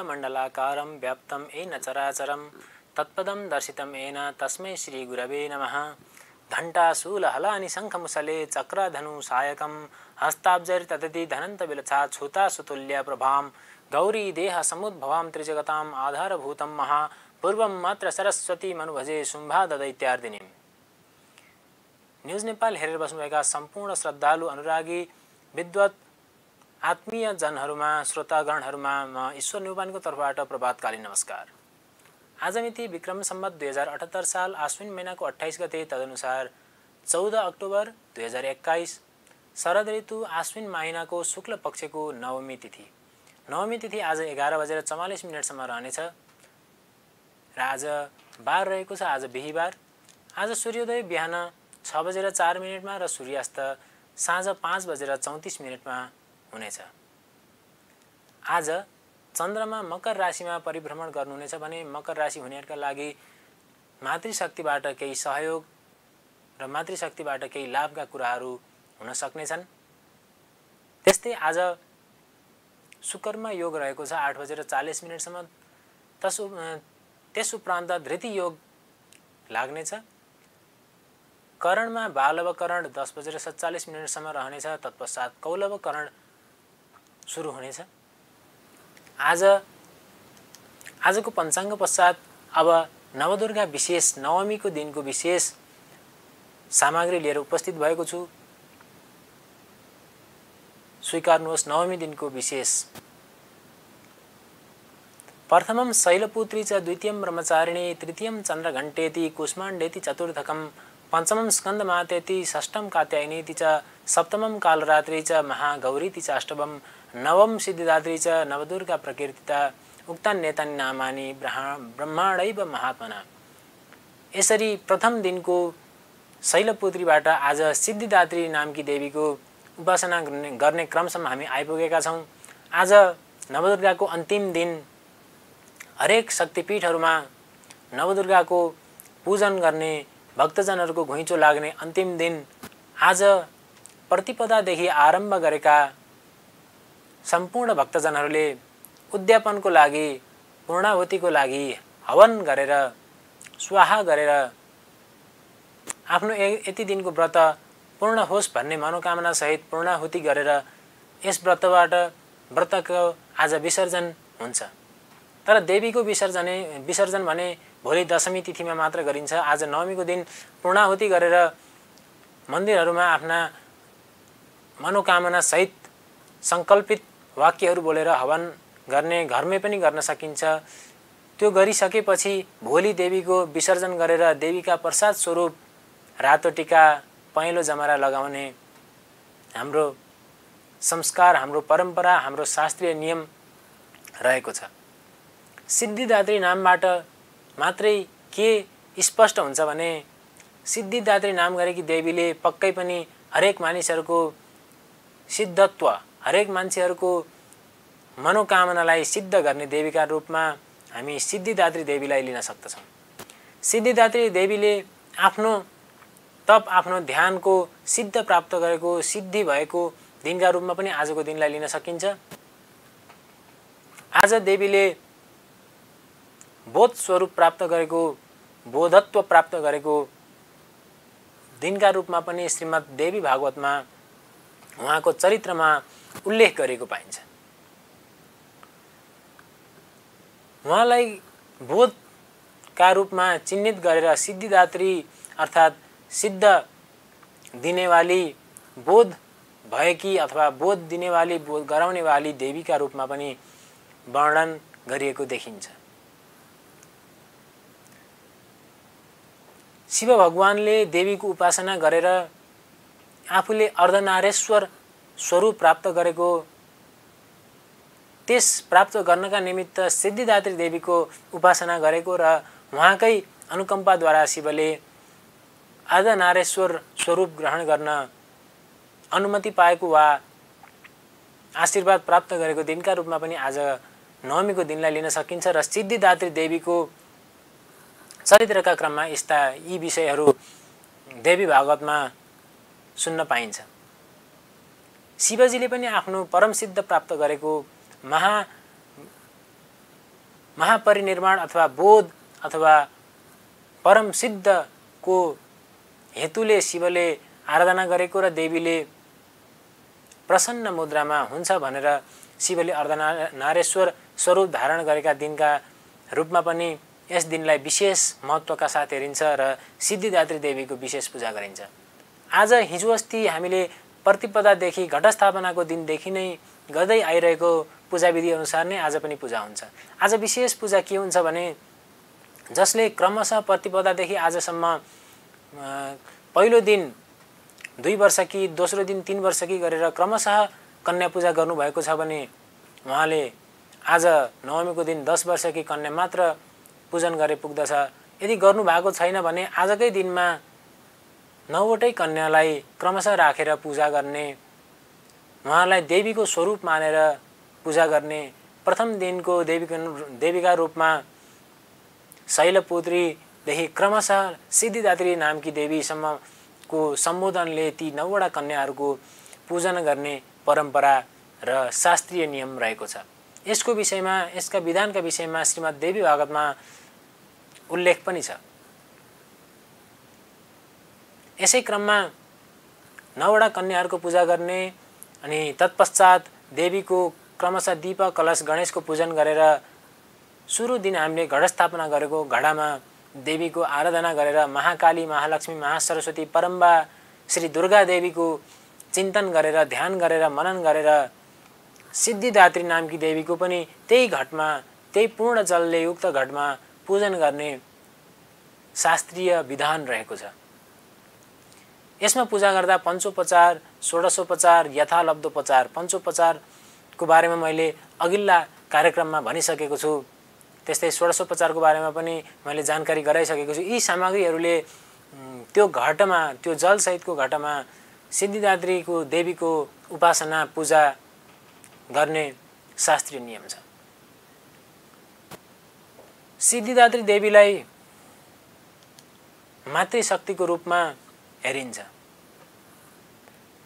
मण्डलाकारं व्याप्तं येन चराचरं तत्पदं दर्शितं येन तस्मै श्री गुरवे नमः। घण्टाशूलहलानि शङ्खमुसले चक्रधनु सायकं हस्ताब्जैर्तदति धनन्तविलसा छूतासुतुल्य प्रभां गौरी देह समुद्भवां त्रिजगताम् आधारभूतं महा पूर्वं मात्र सरस्वती मनुभजे शुम्भादैत्यार्दिनीम्। न्यूज नेपाल हेरेर बस्नुभएका सम्पूर्ण श्रद्धालु अनुरागी विद्वत आत्मीय जनहरूमा श्रोतागणहरूमा म ईश्वर न्युपानीको तर्फबाट प्रभातकालीन नमस्कार। आज मिति विक्रम सम्वत 2078 साल आश्विन महिनाको 28 गते तदनुसार 14 अक्टोबर 2021 शरद ऋतु आश्विन महिनाको शुक्ल पक्षको नवमी तिथि। नवमी तिथि आज 11:44 रहनेछ र आज बार रहेको छ। आज बिहीबार। आज सूर्योदय बिहान 6:04 र सूर्यास्त साँझ 5:34 हुनेछ। आज चन्द्रमा मकर राशिमा परिभ्रमण गर्नुहुनेछ भने मकर राशि हुनेहरूका लागि मातृशक्तिबाट केही सहयोग र मातृशक्तिबाट केही लाभका कुराहरू हुन सक्नेछन्। त्यस्तै आज शुक्रमा योग रहेको छ 8:40 त्यसुपरान्त धृति योग लाग्नेछ। करणमा बालव करण 10:47 रहनेछ। तत्पश्चात कौलव करण सुरु हुनेछ। आजको पञ्चाङ्ग पश्चात अब नवदुर्गा विशेष नवमीको दिनको विशेष सामग्री लिएर उपस्थित भएको छु। स्वीकार्नुहोस् नवमी दिनको विशेष। प्रथमं शैलपुत्री च द्वितीयं ब्रह्मचारिणी तृतीयं चन्द्रघण्टेति कुष्माण्डेति चतुर्थकं पंचमं स्कंदमातेति षष्ठं कात्यायनीति च सप्तमं कालरात्रि च महागौरीति च अष्टमं नवम सिद्धिदात्री च नवदुर्गा प्रकीर्तिता उक्तान्येतानि नामानि ब्रह्माण्डैव महात्मना। यसरी प्रथम दिनको शैलपुत्रीबाट आज सिद्धिदात्री नामकी देवीको उपासना गर्ने क्रमसम्म हामी आइपुगेका छौं। आज नवदुर्गाको अन्तिम दिन हरेक शक्तिपीठहरूमा नवदुर्गाको पूजन गर्ने भक्तजनहरूको घुइँचो लाग्ने अन्तिम दिन। आज प्रतिपदादेखि आरम्भ गरेका सम्पूर्ण भक्तजनहरूले उद्यापनको लागि पूर्णाहुतिको लागि हवन गरेर स्वाहा गरेर आफ्नो यति दिनको व्रत पूर्ण होस् भन्ने मनोकामना सहित पूर्णाहुति गरेर यस व्रतको आज विसर्जन हुन्छ। तर देवीको विसर्जन भने भोलि दशमी तिथिमा मात्र गरिन्छ। आज नवमीको दिन पूर्णाहुति गरेर मन्दिरहरूमा आफ्ना मनोकामना सहित संकल्पित वाक्यहरू बोलेर हवन गर्ने घरमै पनि गर्न सकिन्छ। त्यो गरिसकेपछि भोलि देवीको विसर्जन गरेर देवीका प्रसाद स्वरूप रातो टीका पहेँलो जमरा लगाउने हाम्रो संस्कार, हाम्रो परम्परा, हाम्रो शास्त्रीय नियम रहेको छ। सिद्धिदात्री नामबाट मात्रै के स्पष्ट हुन्छ भने सिद्धिदात्री नाम गरेकी देवीले पक्कै पनि हरेक मानिसहरूको सिद्धत्व, हरेक मान्छेहरूको मनोकामनालाई सिद्ध गर्ने देवीका रूपमा हामी सिद्धिदात्री देवीलाई लिन सक्दछौँ। सिद्धिदात्री देवीले आफ्नो तप, आफ्नो ध्यानको सिद्ध प्राप्त गरेको, सिद्धि भएको दिनका रूपमा पनि आजको दिनलाई लिन सकिन्छ। आज देवीले बोध स्वरूप प्राप्त गरेको, बोधत्व प्राप्त गरेको दिनका रूपमा पनि श्रीमद् देवी भागवतमा उहाँको चरित्रमा उल्लेख गरेको पाइन्छ। उहाँलाई बोधका रूपमा चिन्हित गरेर सिद्धिदात्री अर्थात् सिद्ध दिनेवाली, बोध भएकी अथवा बोध दिनेवाली, बोध गराउनेवाली देवीका रूपमा पनि वर्णन गरिएको देखिन्छ। शिव भगवानले देवीको उपासना गरेर आफूले अर्धनारेश्वर स्वरूप प्राप्त गरेको, त्यस प्राप्त गर्नका निमित्त सिद्धिदात्री देवीको उपासना गरेको र उहाँकै अनुकम्पाद्वारा शिवले अर्धनारेश्वर स्वरूप ग्रहण गर्न अनुमति पाएको वा आशीर्वाद प्राप्त गरेको दिनका रूपमा पनि आज नवमीको दिनलाई लिन सकिन्छ। र सिद्धिदात्री देवीको चरित्रका क्रममा यस्ता यी विषयहरू देवी भागवतमा सुन्न पाइन्छ। शिवजीले पनि आफ्नो परम सिद्ध प्राप्त गरेको महापरिनिर्वाण अथवा बोध अथवा परम सिद्धको हेतुले शिवले आराधना गरेको र देवीले प्रसन्न मुद्रामा हुन्छ भनेर शिवले अर्धनारेश्वर स्वरूप धारण गरेका दिनका रूपमा पनि यस दिनलाई विशेष महत्त्वका साथ हेरिन्छ र सिद्धिदात्री देवीको विशेष पूजा गरिन्छ। आज हिजो अस्ति हामीले प्रतिपदादेखि घटस्थापनाको दिनदेखि नै गर्दै आइरहेको पूजाविधि अनुसार नै आज पनि पूजा हुन्छ। आज विशेष पूजा के हुन्छ भने जसले क्रमशः प्रतिपदादेखि आजसम्म पहिलो दिन 2 वर्ष कि दोस्रो दिन 3 वर्ष कि गरेर क्रमशः कन्या पूजा गर्नुभएको छ भने उहाँले आज नवमीको दिन 10 वर्ष कि कन्या मात्र पूजन गरे पुग्दछ। यदि गर्नुभएको छैन भने आजकै दिनमा 9वटै कन्यालाई क्रमशः राखेर पूजा गर्ने, उहाँलाई देवीको स्वरूप मानेर पूजा गर्ने, प्रथम दिनको देवीका रूपमा शैलपुत्रीदेखि क्रमशः सिद्धिदात्री नामकी देवीसम्मको सम्बोधनले ती 9वटा कन्याहरूको पूजन गर्ने परम्परा र शास्त्रीय नियम रहेको छ। यसको विषयमा यसका विधानका विषयमा श्रीमद् देवी भागवतमा उल्लेख पनि छ। यसै क्रममा 9वटा कन्याहरूको पूजा गर्ने अनि तत्पश्चात देवीको क्रमशः दीप कलश गणेशको पूजन गरेर सुरु दिन हामीले घटस्थापना गरेको घडामा देवीको आराधना गरेर महाकाली, महालक्ष्मी, महासरस्वती, परम्बा श्री दुर्गा देवीको चिन्तन गरेर ध्यान गरेर मनन गरेर सिद्धिदात्री नामकी देवीको पनि त्यही घटमा त्यही पूर्ण जलले युक्त घटमा पूजन गर्ने शास्त्रीय विधान रहेको छ। यसमा पूजा गर्दा पञ्चोपचार, षोडशोपचार, यथालब्धोपचार, पञ्चोपचारको बारेमा मैले अघिल्ला कार्यक्रममा भनिसकेको छु। त्यस्तै षोडशोपचारको बारेमा पनि मैले जानकारी गराइसकेको छु। यी सामग्रीहरूले त्यो घटमा, त्यो जलसहितको घटमा सिद्धिदात्रीको देवीको उपासना पूजा गर्ने शास्त्रीय नियम छ। सिद्धिदात्री देवीलाई मातृशक्तिको रूपमा हेरिन्छ।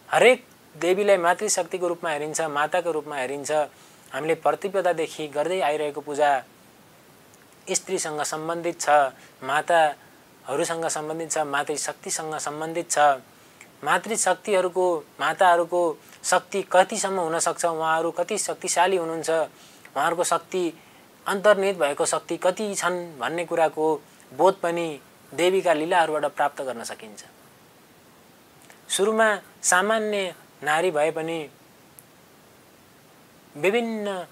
हरेक देवीलाई मातृशक्तिको रूपमा हेरिन्छ, माताको रूपमा हेरिन्छ। हामीले प्रतिपदादेखि गर्दै आइरहेको पूजा स्त्रीसँग सम्बन्धित छ, माताहरूसँग सम्बन्धित छ, मातृशक्तिसँग सम्बन्धित छ। मातृशक्तिहरूको, माताहरूको शक्ति कतिसम्म हुनसक्छ, उहाँहरू कति शक्तिशाली हुनुहुन्छ, उहाँहरूको शक्ति अन्तर्निहित भएको शक्ति कति छन् भन्ने कुराको बोध पनि देवीका लीलाहरूबाट प्राप्त गर्न सकिन्छ। सुरुमा सामान्य नारी भए पनि विभिन्न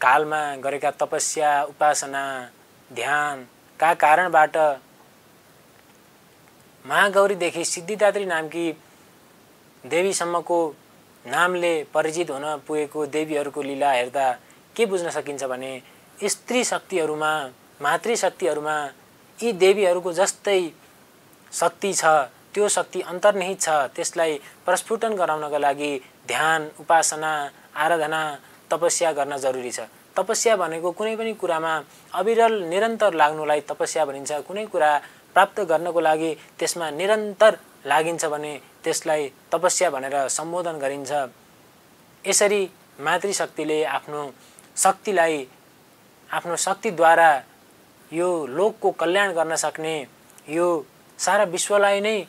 कालमा गरेका तपस्या, उपासना, ध्यानका कारणबाट महागौरीदेखि सिद्धिदात्री नामकी देवीसम्मको नामले परिचित हुन पुगेको देवीहरूको लीला हेर्दा के बुझ्न सकिन्छ भने स्त्री शक्तिहरूमा, मातृशक्तिहरूमा यी देवीहरूको जस्तै शक्ति छ, त्यो शक्ति अन्तर्निहित छ। त्यसलाई प्रस्फुटन गराउनका लागि ध्यान, उपासना, आराधना, तपस्या गर्न जरुरी छ। तपस्या भनेको कुनै पनि कुरामा अविरल निरन्तर लाग्नुलाई तपस्या भनिन्छ। कुनै कुरा प्राप्त गर्नको लागि त्यसमा निरन्तर लागिन्छ भने त्यसलाई तपस्या भनेर सम्बोधन गरिन्छ। यसरी मातृशक्तिले आफ्नो शक्तिलाई, आफ्नो शक्तिद्वारा यो लोकको कल्याण गर्न सक्ने, यो सारा विश्वलाई नै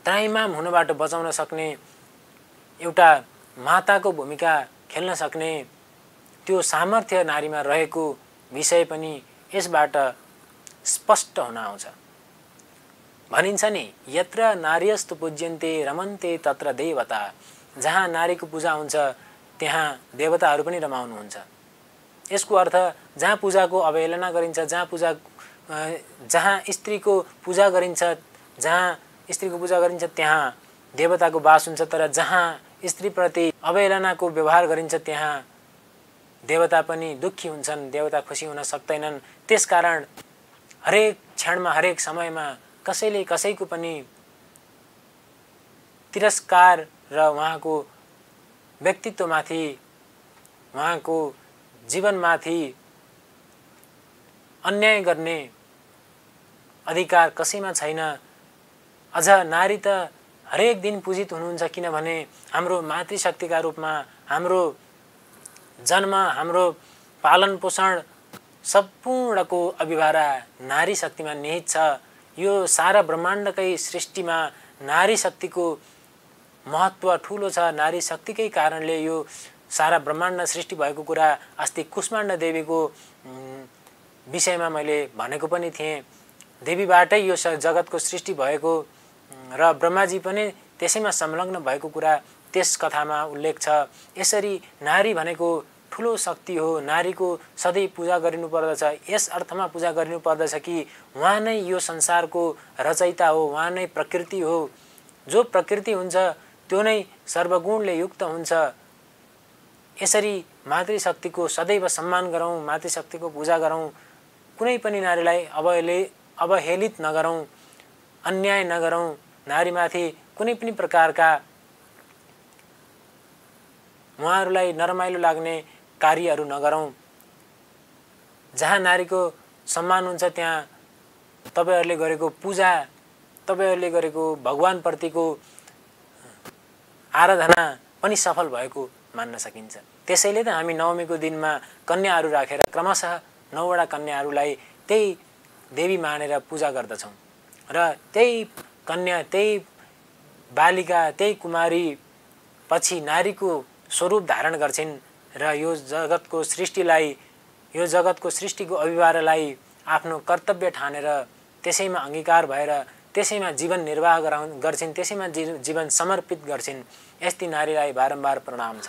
त्राइमाम हुनबाट बचाउन सक्ने, एउटा माताको भूमिका खेल्न सक्ने त्यो सामर्थ्य नारीमा रहेको विषय पनि यसबाट स्पष्ट हुन आउँछ। भनिन्छ नि, यत्र नार्यस्तु पूज्यन्ते रमन्ते तत्र देवता। जहाँ नारीको पूजा हुन्छ त्यहाँ देवताहरू पनि रमाउनुहुन्छ। यसको अर्थ जहाँ पूजाको अवहेलना गरिन्छ, जहाँ स्त्रीको पूजा गरिन्छ, त्यहाँ देवताको वास हुन्छ। तर जहाँ स्त्रीप्रति अवहेलनाको व्यवहार गरिन्छ त्यहाँ देवता पनि दुःखी हुन्छन्, देवता खुसी हुन सक्दैनन्। त्यसकारण हरेक क्षणमा, हरेक समयमा कसैले कसैको पनि तिरस्कार र उहाँको व्यक्तित्वमाथि, उहाँको जीवनमाथि अन्याय गर्ने अधिकार कसैमा छैन। अझ नारी त हरेक दिन पूजित हुनुहुन्छ, किनभने हाम्रो मातृशक्तिका रूपमा, हाम्रो जन्म, हाम्रो पालन पोषण सम्पूर्णको अभिभारा नारी शक्तिमा निहित छ। यो सारा ब्रह्माण्डकै सृष्टिमा नारी शक्तिको महत्त्व ठुलो छ। नारी शक्तिकै कारणले यो सारा ब्रह्माण्ड सृष्टि भएको कुरा अस्ति कुष्माण्डा देवीको विषयमा मैले भनेको पनि थिएँ। देवीबाटै यो जगतको सृष्टि भएको र ब्रह्माजी पनि त्यसैमा संलग्न भएको कुरा त्यस कथामा उल्लेख छ। यसरी नारी भनेको ठुलो शक्ति हो। नारीको सधैँ पूजा गरिनुपर्दछ। यस अर्थमा पूजा गरिनुपर्दछ कि उहाँ नै यो संसारको रचयिता हो, उहाँ नै प्रकृति हो। जो प्रकृति हुन्छ त्यो नै सर्वगुणले युक्त हुन्छ। यसरी मातृशक्तिको सदैव सम्मान गरौँ, मातृशक्तिको पूजा गरौँ। कुनै पनि नारीलाई अवहेलित नगरौँ, अन्याय नगरौँ, नारीमाथि कुनै पनि प्रकारका उहाँहरूलाई नरमाइलो लाग्ने कार्यहरू नगरौँ। जहाँ नारीको सम्मान हुन्छ त्यहाँ तपाईहरूले गरेको पूजा, तपाईहरूले गरेको भगवानप्रतिको आराधना पनि सफल भएको मान्न सकिन्छ। त्यसैले त हामी नवमीको दिनमा कन्याहरू राखेर क्रमशः 9 वटा कन्याहरूलाई त्यही देवी मानेर पूजा गर्दछौँ र त्यही कन्या, त्यही बालिका, त्यही कुमारी पछि नारीको स्वरूप धारण गर्छिन् र यो जगतको सृष्टिलाई, यो जगतको सृष्टिको अभिभारलाई आफ्नो कर्तव्य ठानेर त्यसैमा अंगीकार भएर त्यसैमा जीवन निर्वाह गर्छिन्, त्यसैमा जीवन समर्पित गर्छिन्। यस्ती नारीलाई बारम्बार प्रणाम छ।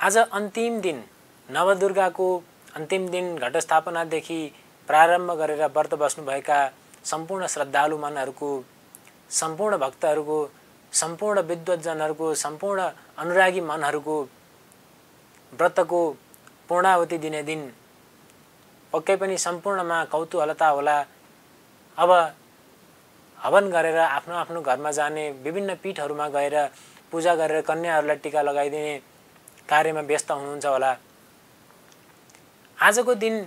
आज अन्तिम दिन, नवदुर्गाको अन्तिम दिन घटस्थापनादेखि प्रारम्भ गरेर व्रत बस्नुभएका सम्पूर्ण श्रद्धालु मनहरूको, सम्पूर्ण भक्तहरूको, सम्पूर्ण विद्वतजनहरूको, सम्पूर्ण अनुरागी मनहरूको व्रतको पूर्णाहुति दिने दिन पक्कै पनि सम्पूर्णमा कौतूहलता होला। अब हवन गरेर आफ्नो आफ्नो घरमा जाने, विभिन्न पीठहरूमा गएर पूजा गरेर कन्याहरूलाई टीका लगाइदिने कार्यमा व्यस्त हुनुहुन्छ होला। आजको दिन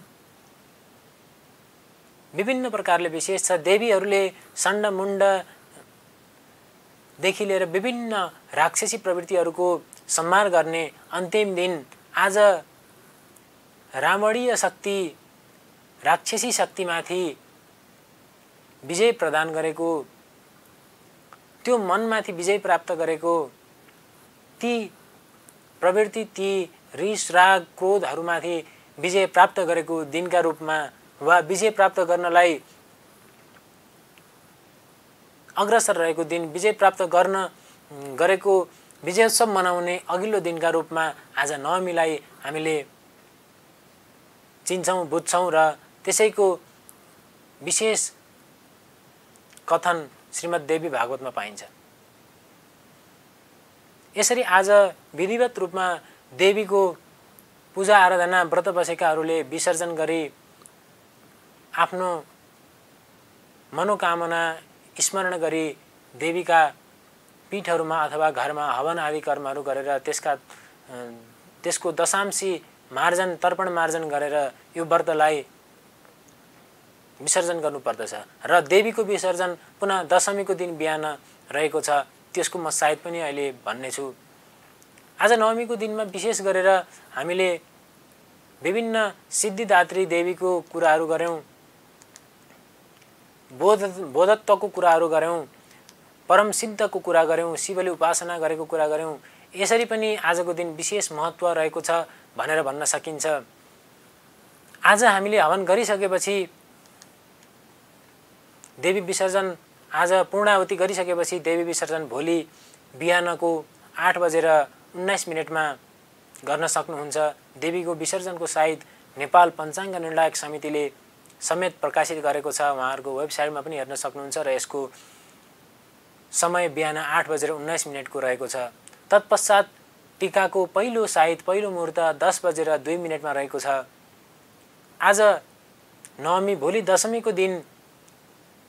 विभिन्न प्रकारले विशेष छ। देवीहरूले षण्ड मुण्ड देखि लिएर विभिन्न राक्षसी प्रवृत्तिहरूको संहार गर्ने अन्तिम दिन। आज रावणीय शक्ति, राक्षसी शक्तिमाथि विजय प्रदान गरेको, त्यो मनमाथि विजय प्राप्त गरेको, ती प्रवृत्ति, ती रिस राग क्रोधहरूमाथि विजय प्राप्त गरेको दिनका रूपमा वा विजय प्राप्त गर्नलाई अग्रसर रहेको दिन, विजय प्राप्त गरेको विजयोत्सव मनाउने अघिल्लो दिनका रूपमा आज नवमीलाई हामीले चिन्छौँ, बुझ्छौँ र त्यसैको विशेष कथन श्रीमद् देवी भागवतमा पाइन्छ। यसरी आज विधिवत रूपमा देवीको पूजा आराधना व्रत बसेकाहरूले विसर्जन गरी आफ्नो मनोकामना स्मरण गरी देवीका पीठहरूमा अथवा घरमा हवन आदि कर्महरू गरेर त्यसको दशांशी मार्जन, तर्पण मार्जन गरेर यो व्रतलाई विसर्जन गर्नुपर्दछ र देवीको विसर्जन पुनः दशमीको दिन बिहान रहेको छ। त्यसको म सायद पनि अहिले भन्ने छु। आज नवमीको दिनमा विशेष गरेर हामीले विभिन्न सिद्धिदात्री देवीको कुराहरू गर्यौं, बोधत्वको कुराहरू गर्यौं, परम सिद्धको कुरा गर्यौं, शिवले उपासना गरेको कुरा गर्यौं। यसरी पनि आजको दिन विशेष महत्त्व रहेको छ भनेर भन्न सकिन्छ। आज हामीले हवन गरिसकेपछि देवी विसर्जन, आज पूर्णाहुति गरिसकेपछि देवी विसर्जन भोलि बिहानको 8 बजेर 19 मिनेटमा गर्न सक्नुहुन्छ। देवीको विसर्जनको साइत नेपाल पञ्चाङ्ग निर्णायक समितिले समेत प्रकाशित गरेको छ। उहाँहरूको वेबसाइटमा पनि हेर्न सक्नुहुन्छ र यसको समय बिहान 8 बजेर 19 मिनेटको रहेको छ। तत्पश्चात टीकाको पहिलो साइत, पहिलो मुहूर्त 10 बजेर 2 मिनेटमा रहेको छ। आज नवमी, भोलि दशमीको दिन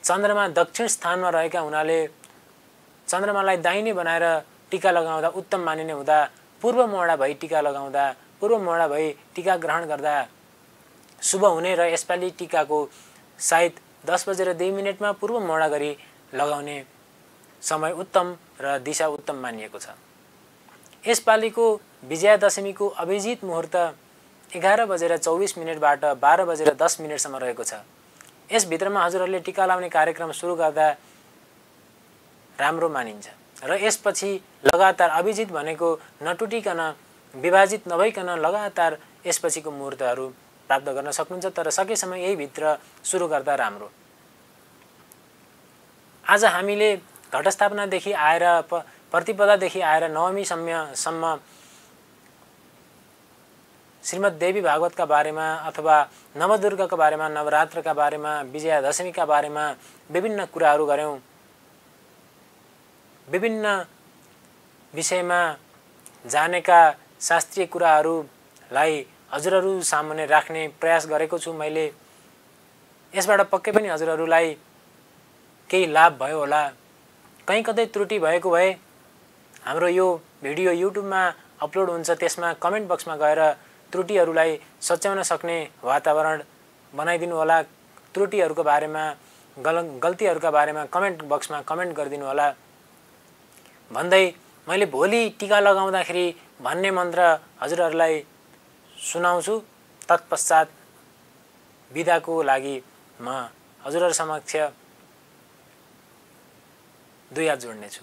चन्द्रमा दक्षिण स्थानमा रहेका हुनाले चन्द्रमालाई दाहिने बनाएर टीका लगाउँदा उत्तम मानिने हुँदा पूर्व मोडा भई टीका लगाउँदा, पूर्व मोडा भई टीका ग्रहण गर्दा शुभ हुने र यसपालि टीकाको साइत 10 बजेर 2 मिनेटमा पूर्व मोडा गरी लगाउने समय उत्तम र दिशा उत्तम मानिएको छ। यसपालिको विजयादशमीको अभिजित मुहुर्त 11:24 बाट 12:10 रहेको छ। यस भित्रमा हजुरहरूले टीका लाउने कार्यक्रम सुरु गर्दा राम्रो मानिन्छ र यसपछि लगातार अभिजित भनेको नटुटिकन विभाजित नभइकन लगातार यसपछिको मुहुर्तहरू प्राप्त गर्न सक्नुहुन्छ, तर सकेसम्म यही भित्र सुरु गर्दा राम्रो। आज हामीले घटस्थापनादेखि आएर प्रतिपदादेखि आएर नवमीसम्म श्रीमद् देवी भागवतका बारेमा अथवा नवदुर्गाका बारेमा, नवरात्रका बारेमा, विजयादशमीका बारेमा विभिन्न कुराहरू गर्यौं। विभिन्न विषयमा जानेका शास्त्रीय कुराहरूलाई हजुरहरू सामुन्ने राख्ने प्रयास गरेको छु मैले। यसबाट पक्कै पनि हजुरहरूलाई केही लाभ भयो होला। कहीँ कतै त्रुटि भएको भए हाम्रो यो भिडियो युट्युबमा अपलोड हुन्छ, त्यसमा कमेन्ट बक्समा गएर त्रुटिहरूलाई सच्याउन सक्ने वातावरण बनाइदिनु होला। त्रुटिहरूको बारेमा, गल्तीहरूका बारेमा कमेन्ट बक्समा कमेन्ट गरिदिनु होला भन्दै मैले भोलि टीका लगाउँदाखेरि भन्ने मन्त्र हजुरहरूलाई सुनाउँछु। तत्पश्चात बिदाको लागि म हजुरहरू समक्ष दुई हात जोड्नेछु।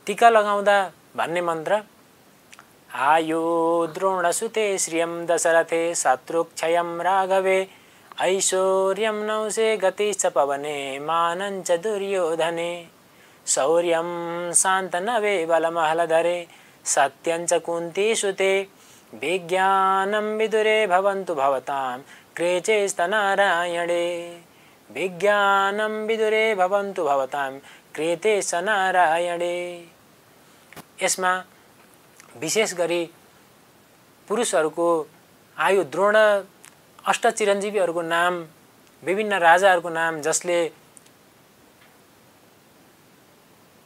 टीका लगाउँदा भन्ने मन्त्र: आयो द्रोणसुते श्रियं दशरथे शत्रुक्षयं राघवे ऐश्वर्यं नौसे गतिश्च पवने मानञ्च दुर्योधने शौर्यं शान्तनवे बलमहलधरे सत्यञ्च कुन्तीसुते विज्ञानं विदुरे भवन्तु भवतां कृतेस्तनारायणे विज्ञानं विदुरे भवन्तु भवतां कृतेस्तनारायणे। यसमा विशेष गरी पुरुषहरूको आयु द्रोण अष्टचिरञ्जीवीहरूको नाम, विभिन्न राजाहरूको नाम जसले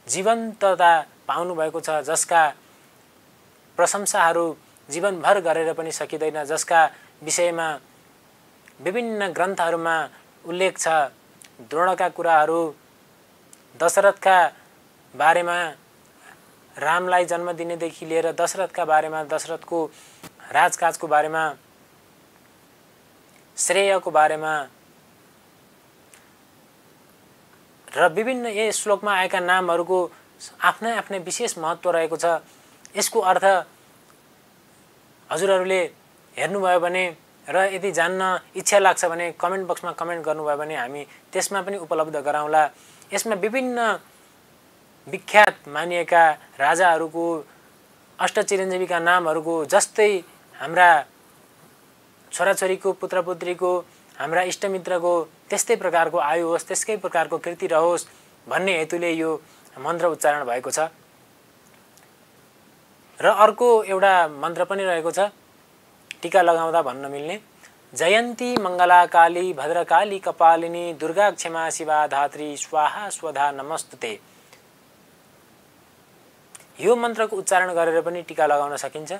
जीवन्तता पाउनु भएको छ, जसका प्रशंसाहरू जीवनभर गरेर पनि सकिँदैन, जसका विषयमा विभिन्न ग्रन्थहरूमा उल्लेख छ। द्रोणका कुराहरू, दशरथका बारेमा, रामलाई जन्म दिनेदेखि लिएर दशरथका बारेमा, दशरथको राजकाजको बारेमा, श्रेयको बारेमा र विभिन्न यस श्लोकमा आएका नामहरूको आफ्नै आफ्नै विशेष महत्त्व रहेको छ। यसको अर्थ हजुरहरूले हेर्नुभयो भने र यदि जान्न इच्छा लाग्छ भने कमेन्ट बक्समा कमेन्ट गर्नुभयो भने हामी त्यसमा पनि उपलब्ध गराउँला। यसमा विभिन्न विख्यात मानिएका राजाहरूको, अष्टचिरञ्जीवीका नामहरूको, जस्तै हाम्रा छोराछोरीको, पुत्रपुत्रीको, हाम्रा इष्टमित्रको त्यस्तै प्रकारको आयु होस्, त्यसकै प्रकारको कृति रहोस् भन्ने हेतुले यो मन्त्र उच्चारण भएको छ। र अर्को एउटा मन्त्र पनि रहेको छ टीका लगाउँदा भन्न मिल्ने: जयन्ती मङ्गला काली भद्रकाली कपालिनी दुर्गा क्षमा शिवा धात्री स्वाहा स्वधा नमस्तुते। यो मन्त्रको उच्चारण गरेर पनि टीका लगाउन सकिन्छ।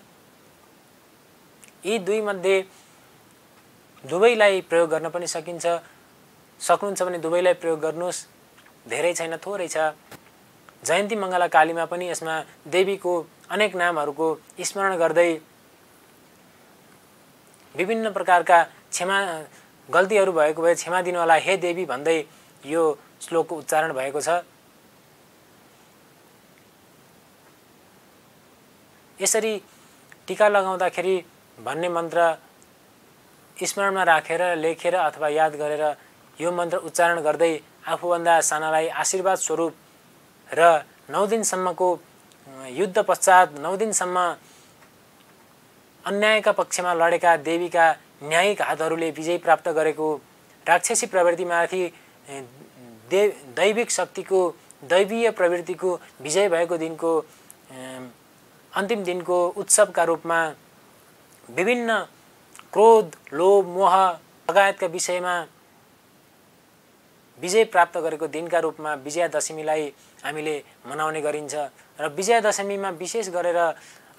यी दुई मध्ये दुवैलाई प्रयोग गर्न पनि सकिन्छ। सक्नुहुन्छ भने दुवैलाई प्रयोग गर्नुहोस्, धेरै छैन, थोरै छ। जयन्ती मङ्गला कालीमा पनि यसमा देवीको अनेक नामहरूको स्मरण गर्दै विभिन्न प्रकारका गल्तीहरू भएको भए क्षमा दिनु होला हे देवी भन्दै यो श्लोकको उच्चारण भएको छ। यसरी टीका लगाउँदाखेरि भन्ने मन्त्र स्मरणमा राखेर, लेखेर अथवा याद गरेर यो मन्त्र उच्चारण गर्दै आफूभन्दा सानालाई आशीर्वाद स्वरूप र 9 दिनसम्मको युद्ध पश्चात 9 दिनसम्म अन्यायका पक्षमा लडेका देवीका न्यायिक हातहरूले विजय प्राप्त गरेको, राक्षसी प्रवृत्तिमाथि दैविक शक्तिको, दैवीय प्रवृत्तिको विजय भएको दिनको अन्तिम दिनको उत्सवका रूपमा विभिन्न क्रोध, लोभ, मोह लगायतका विषयमा विजय प्राप्त गरेको दिनका रूपमा विजयादशमीलाई हामीले मनाउने गरिन्छ। र विजयादशमीमा विशेष गरेर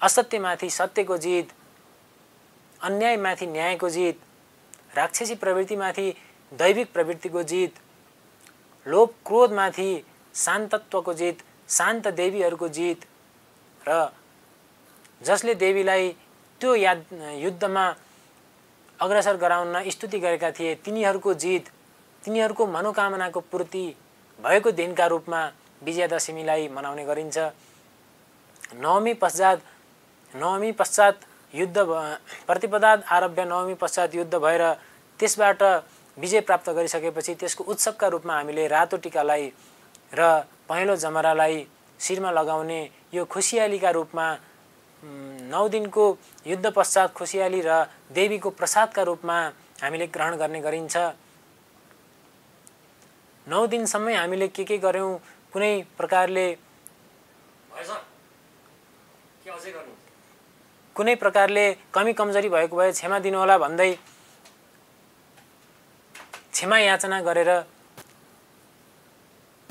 असत्यमाथि सत्यको जित, अन्यायमाथि न्यायको जित, राक्षसी प्रवृत्तिमाथि दैविक प्रवृत्तिको जित, लोभ क्रोधमाथि शान्तत्वको जित, शान्त देवीहरूको जित र जसले देवीलाई त्यो युद्धमा अग्रसर गराउन स्तुति गरेका थिए तिनीहरूको जित, तिनीहरूको मनोकामनाको पूर्ति भएको दिनका रूपमा विजयादशमीलाई मनाउने गरिन्छ। नवमी पश्चात युद्ध प्रतिपदा आरभ्य नवमी पश्चात युद्ध भएर त्यसबाट विजय प्राप्त गरिसकेपछि त्यसको उत्सवका रूपमा हामीले रातो टीकालाई र पहेँलो जमरालाई शिरमा लगाउने यो खुसियालीका रूपमा 9 दिनको युद्ध पश्चात खुसियाली र देवीको प्रसादका रूपमा हामीले ग्रहण गर्ने गरिन्छ। 9 दिनसम्मै हामीले के गर्यौं, कुनै प्रकारले कमी कमजोरी भएको भए क्षमा दिनुहोला भन्दै क्षमा याचना गरेर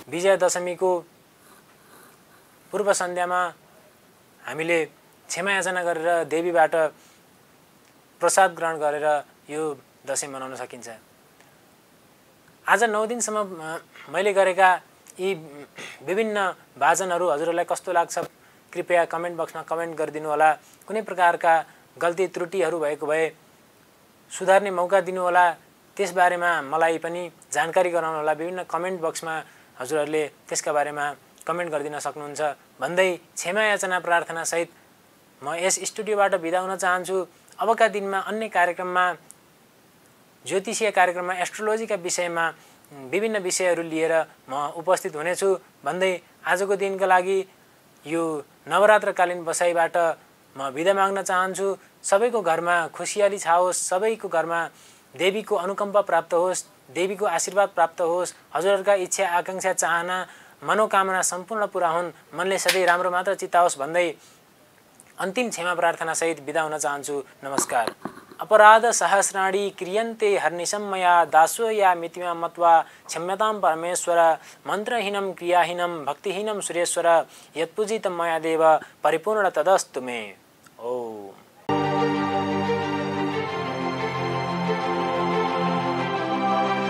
विजयादशमीको पूर्व सन्ध्यामा हामीले क्षमा याचना गरेर देवीबाट प्रसाद ग्रहण गरेर यो दशैं मनाउन सकिन्छ। आज 9 दिनसम्म मैले गरेका यी विभिन्न भाजनहरू हजुरहरूलाई कस्तो लाग्छ कृपया कमेन्ट बक्समा कमेन्ट गरिदिनु होला। कुनै प्रकारका गल्ती त्रुटिहरू भएको भए सुधार्ने मौका दिनु होला, त्यस बारेमा मलाई पनि जानकारी गराउनु होला। विभिन्न कमेन्ट बक्समा हजुरहरूले त्यसका बारेमा कमेन्ट गरिदिन सक्नुहुन्छ भन्दै क्षमा याचना प्रार्थना सहित म यस स्टुडियोबाट बिदा हुन चाहन्छु। अबका दिनमा अन्य कार्यक्रममा ज्योतिषीय कार्यक्रममा एस्ट्रोलोजीका विषयमा विभिन्न विषयहरू लिएर म उपस्थित हुनेछु भन्दै आजको दिनका लागि यो नवरात्रकालीन बसाइबाट म बिदा माग्न चाहन्छु। सबैको घरमा खुसियाली छाओस्, सबैको घरमा देवीको अनुकम्पा प्राप्त होस्, देवीको आशीर्वाद प्राप्त होस्, हजुरहरूका इच्छा आकांक्षा चाहना मनोकामना सम्पूर्ण पूरा हुन्, मनले सधैँ राम्रो मात्र चिताओस् भन्दै अन्तिम क्षमा प्रार्थना सहित बिदा हुन चाहन्छु। नमस्कार। अपराध सहस्राणि क्रियन्ते हर्निशं मया दासो या मितिमा मत्वा क्षम्यतां परमेश्वर मन्त्रहीनं क्रियाहीनं भक्तिहीनं सुरेश्वर यत्पूजितं मया देव परिपूर्ण तदस्तु मे।